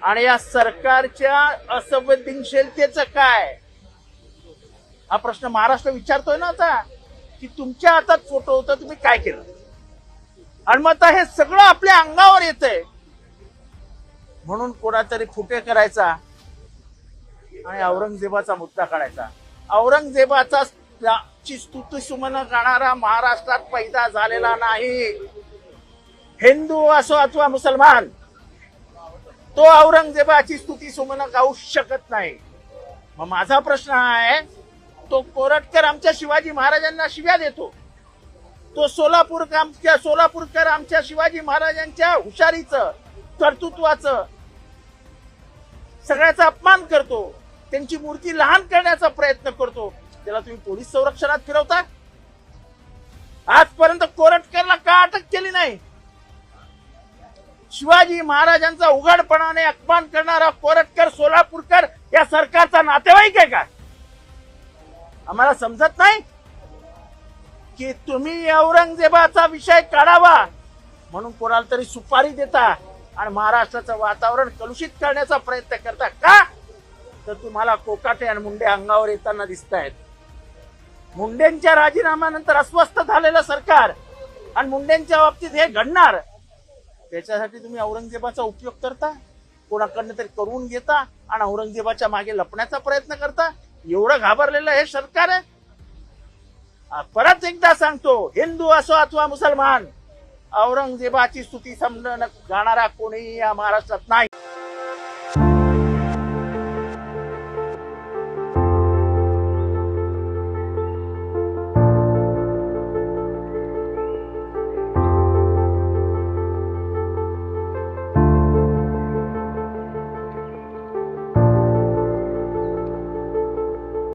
आणि या सरकारच्या असंवेदनशीलतेचं काय, हा प्रश्न महाराष्ट्र विचारतोय ना आता, की तुमच्या हातात फोटो होता, तुम्ही काय केलं. आणि मग आता हे सगळं आपल्या अंगावर येतंय म्हणून कोणातरी फुटे करायचा आणि औरंगजेबाचा मुद्दा काढायचा. औरंगजेबाचा ची स्तुती सुमन गाणारा महाराष्ट्रात पैदा झालेला नाही. हिंदू असो अथवा मुसलमान, तो औरंगजेबाची स्तुती सुमन गाऊ शकत नाही. मग माझा प्रश्न आहे, तो कोरटकर आमच्या शिवाजी महाराजांना शिव्या देतो, तो सोलापूरकर आमच्या शिवाजी महाराजांच्या हुशारीचं, कर्तृत्वाचं सगळ्याचा अपमान करतो, त्यांची मूर्ती लहान करण्याचा प्रयत्न करतो, त्याला तुम्ही पोलीस संरक्षणात फिरवता. आजपर्यंत कोरटकरला का अटक केली नाही? शिवाजी महाराजांचा उघडपणाने अपमान करणारा कोरटकर सोलापूरकर या सरकारचा नातेवाईक आहे का? आम्हाला समजत नाही की तुम्ही औरंगजेबाचा विषय काढावा म्हणून कोणाला तरी सुपारी देता आणि महाराष्ट्राचं वातावरण कलुषित करण्याचा प्रयत्न करता का? तर तुम्हाला कोकाटे आणि मुंडे अंगावर येताना दिसत आहेत. मुंडेंच्या राजीनाम्यानंतर अस्वस्थ झालेलं सरकार आणि मुंडेंच्या बाबतीत हे घडणार, त्याच्यासाठी तुम्ही औरंगजेबाचा उपयोग करता, कोणाकडनं तरी करून घेता आणि औरंगजेबाच्या मागे लपण्याचा प्रयत्न करता. एवढं घाबरलेलं हे सरकार आहे. परत एकदा सांगतो, हिंदू असो अथवा मुसलमान, औरंगजेबाची स्तुती समजून गाणारा कोणीही या महाराष्ट्रात नाही.